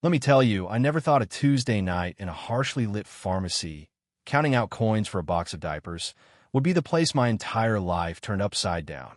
Let me tell you, I never thought a Tuesday night in a harshly lit pharmacy, counting out coins for a box of diapers, would be the place my entire life turned upside down.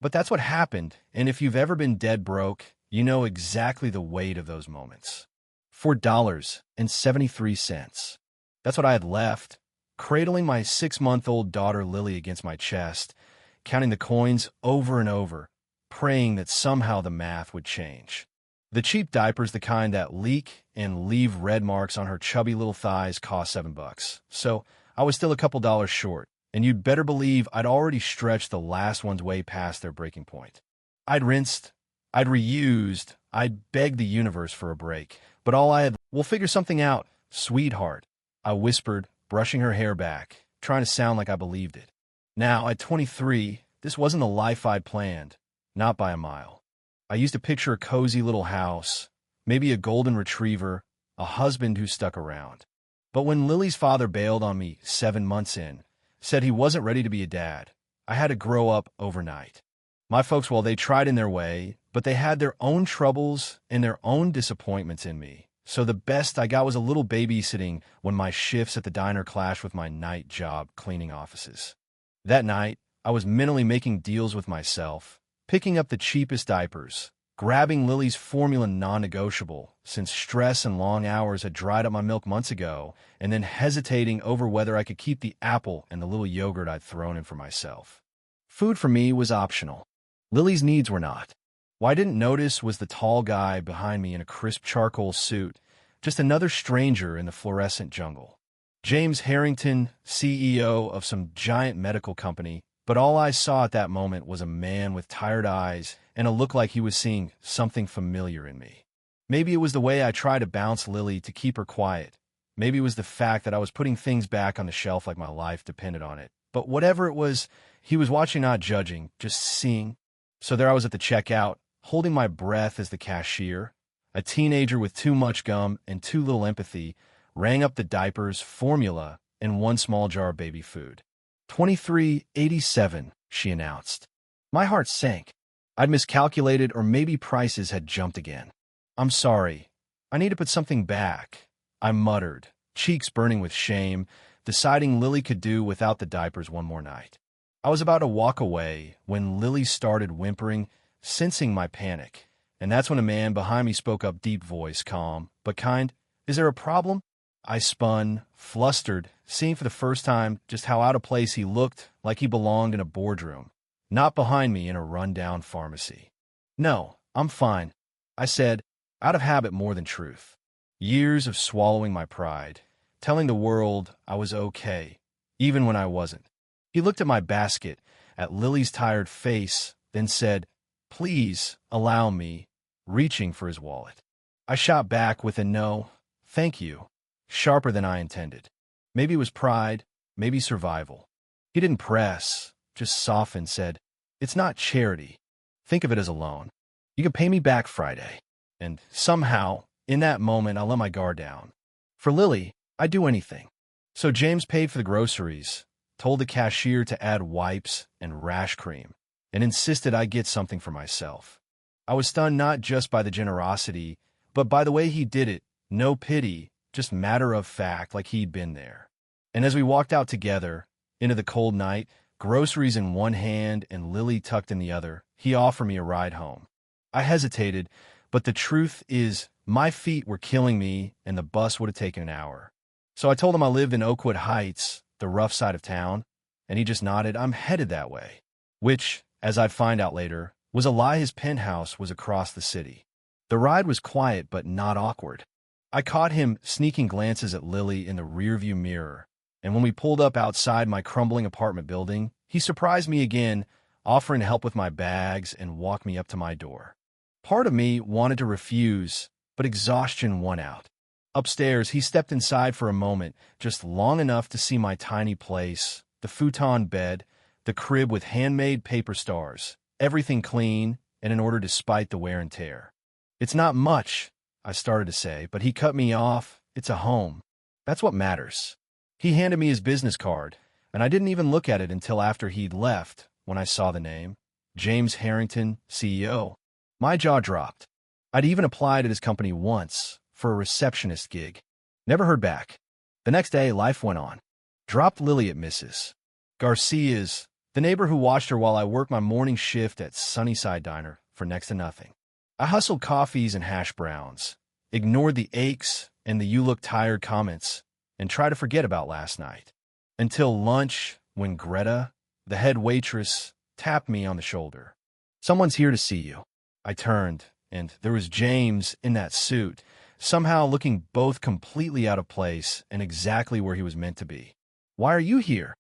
But that's what happened, and if you've ever been dead broke, you know exactly the weight of those moments. $4.73. That's what I had left, cradling my 6-month-old daughter Lily against my chest, counting the coins over and over, praying that somehow the math would change. The cheap diapers, the kind that leak and leave red marks on her chubby little thighs, cost $7. So I was still a couple dollars short, and you'd better believe I'd already stretched the last ones way past their breaking point. I'd rinsed, I'd reused, I'd begged the universe for a break, but all I had, we'll figure something out, sweetheart, I whispered, brushing her hair back, trying to sound like I believed it. Now, at 23, this wasn't the life I'd planned, not by a mile. I used to picture a cozy little house, maybe a golden retriever, a husband who stuck around. But when Lily's father bailed on me 7 months in, said he wasn't ready to be a dad, I had to grow up overnight. My folks, well, they tried in their way, but they had their own troubles and their own disappointments in me. So the best I got was a little babysitting when my shifts at the diner clashed with my night job cleaning offices. That night, I was mentally making deals with myself, picking up the cheapest diapers, grabbing Lily's formula non-negotiable, since stress and long hours had dried up my milk months ago, and then hesitating over whether I could keep the apple and the little yogurt I'd thrown in for myself. Food for me was optional. Lily's needs were not. What I didn't notice was the tall guy behind me in a crisp charcoal suit, just another stranger in the fluorescent jungle. James Harrington, CEO of some giant medical company, but all I saw at that moment was a man with tired eyes and a look like he was seeing something familiar in me. Maybe it was the way I tried to bounce Lily to keep her quiet. Maybe it was the fact that I was putting things back on the shelf like my life depended on it. But whatever it was, he was watching, not judging, just seeing. So there I was at the checkout, holding my breath as the cashier, a teenager with too much gum and too little empathy, rang up the diapers, formula, and one small jar of baby food. $23.87, she announced. My heart sank. I'd miscalculated, or maybe prices had jumped again. I'm sorry. I need to put something back, I muttered, cheeks burning with shame, deciding Lily could do without the diapers one more night. I was about to walk away when Lily started whimpering, sensing my panic. And that's when a man behind me spoke up, deep voice, calm, but kind. Is there a problem? I spun, flustered, seeing for the first time just how out of place he looked, like he belonged in a boardroom, not behind me in a rundown pharmacy. No, I'm fine, I said, out of habit more than truth. Years of swallowing my pride, telling the world I was okay, even when I wasn't. He looked at my basket, at Lily's tired face, then said, "Please allow me," reaching for his wallet. I shot back with a no, thank you, sharper than I intended. Maybe it was pride, maybe survival. He didn't press, just softened, said, "It's not charity. Think of it as a loan. You can pay me back Friday." And somehow, in that moment, I let my guard down. For Lily, I'd do anything. So James paid for the groceries, told the cashier to add wipes and rash cream, and insisted I get something for myself. I was stunned not just by the generosity, but by the way he did it. No pity, just matter of fact, like he'd been there. And as we walked out together, into the cold night, groceries in one hand and Lily tucked in the other, he offered me a ride home. I hesitated, but the truth is, my feet were killing me and the bus would have taken an hour. So I told him I lived in Oakwood Heights, the rough side of town, and he just nodded. I'm headed that way. Which, as I'd find out later, was a lie. His penthouse was across the city. The ride was quiet but not awkward. I caught him sneaking glances at Lily in the rearview mirror, and when we pulled up outside my crumbling apartment building, he surprised me again, offering to help with my bags and walk me up to my door. Part of me wanted to refuse, but exhaustion won out. Upstairs, he stepped inside for a moment, just long enough to see my tiny place, the futon bed, the crib with handmade paper stars, everything clean and in order despite the wear and tear. "It's not much," I started to say, but he cut me off. "It's a home. That's what matters." He handed me his business card, and I didn't even look at it until after he'd left, when I saw the name, James Harrington, CEO. My jaw dropped. I'd even applied at his company once, for a receptionist gig. Never heard back. The next day, life went on. Dropped Lily at Mrs. Garcia's, the neighbor who watched her while I worked my morning shift at Sunnyside Diner for next to nothing. I hustled coffees and hash browns, ignored the aches and the "you look tired" comments, and tried to forget about last night. Until lunch, when Greta, the head waitress, tapped me on the shoulder. "Someone's here to see you." I turned, and there was James in that suit, somehow looking both completely out of place and exactly where he was meant to be. "Why are you here?"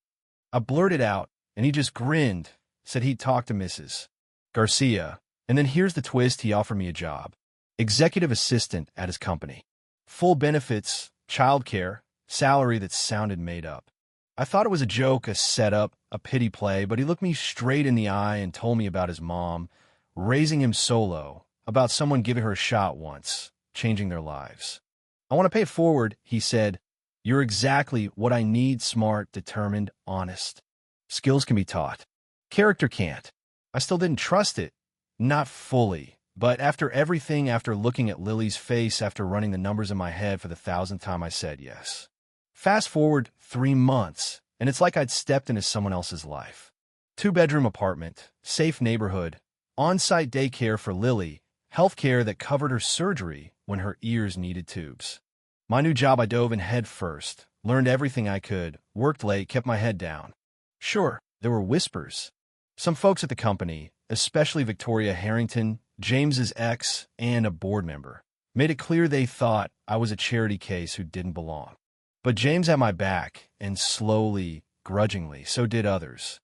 I blurted out, and he just grinned, said he'd talk to Mrs. Garcia, and then here's the twist: he offered me a job. Executive assistant at his company. Full benefits, childcare, salary that sounded made up. I thought it was a joke, a setup, a pity play, but he looked me straight in the eye and told me about his mom, raising him solo, about someone giving her a shot once, changing their lives. "I want to pay it forward," he said. "You're exactly what I need: smart, determined, honest. Skills can be taught. Character can't." I still didn't trust it. Not fully. But after everything, after looking at Lily's face, after running the numbers in my head for the 1,000th time, I said yes. Fast forward 3 months, and it's like I'd stepped into someone else's life. 2-bedroom apartment, safe neighborhood, on-site daycare for Lily, healthcare that covered her surgery when her ears needed tubes. My new job, I dove in head first, learned everything I could, worked late, kept my head down. Sure, there were whispers. Some folks at the company, especially Victoria Harrington, James's ex, and a board member, made it clear they thought I was a charity case who didn't belong. But James had my back, and slowly, grudgingly, so did others.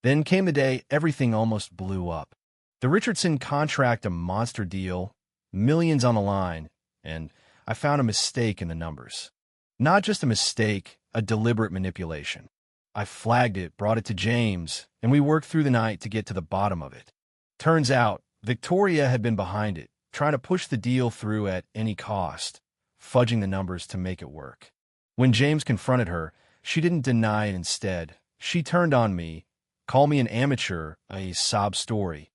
Then came the day everything almost blew up. The Richardson contract, a monster deal, millions on the line, and I found a mistake in the numbers. Not just a mistake, a deliberate manipulation. I flagged it, brought it to James, and we worked through the night to get to the bottom of it. Turns out, Victoria had been behind it, trying to push the deal through at any cost, fudging the numbers to make it work. When James confronted her, she didn't deny it. Instead, she turned on me, called me an amateur, a sob story,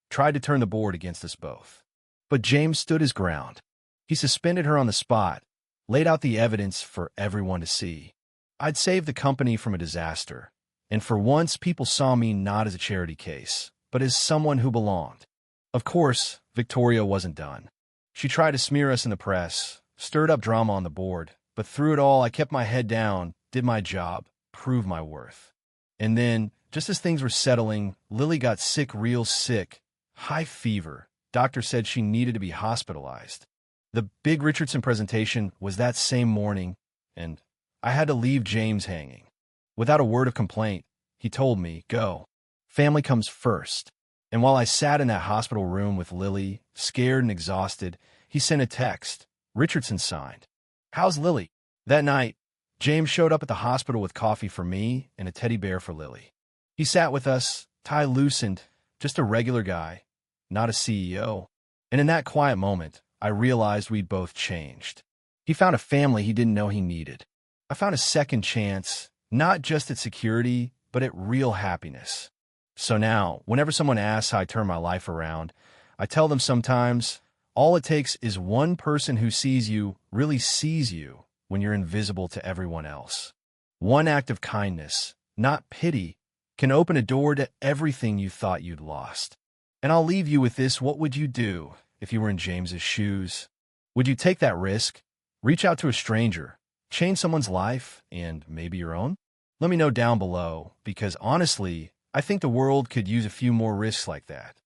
tried to turn the board against us both. But James stood his ground. He suspended her on the spot, laid out the evidence for everyone to see. I'd saved the company from a disaster, and for once people saw me not as a charity case, but as someone who belonged. Of course, Victoria wasn't done. She tried to smear us in the press, stirred up drama on the board, but through it all, I kept my head down, did my job, proved my worth. And then, just as things were settling, Lily got sick, real sick, high fever. Doctor said she needed to be hospitalized. The big Richardson presentation was that same morning, and I had to leave James hanging. Without a word of complaint, he told me, "Go. Family comes first." And while I sat in that hospital room with Lily, scared and exhausted, he sent a text. Richardson signed. "How's Lily?" That night, James showed up at the hospital with coffee for me and a teddy bear for Lily. He sat with us, tie loosened, just a regular guy, not a CEO. And in that quiet moment, I realized we'd both changed. He found a family he didn't know he needed. I found a second chance, not just at security, but at real happiness. So now, whenever someone asks how I turn my life around, I tell them sometimes, all it takes is one person who sees you, really sees you, when you're invisible to everyone else. One act of kindness, not pity, can open a door to everything you thought you'd lost. And I'll leave you with this: what would you do if you were in James's shoes? Would you take that risk? Reach out to a stranger, change someone's life, and maybe your own? Let me know down below, because honestly, I think the world could use a few more risks like that.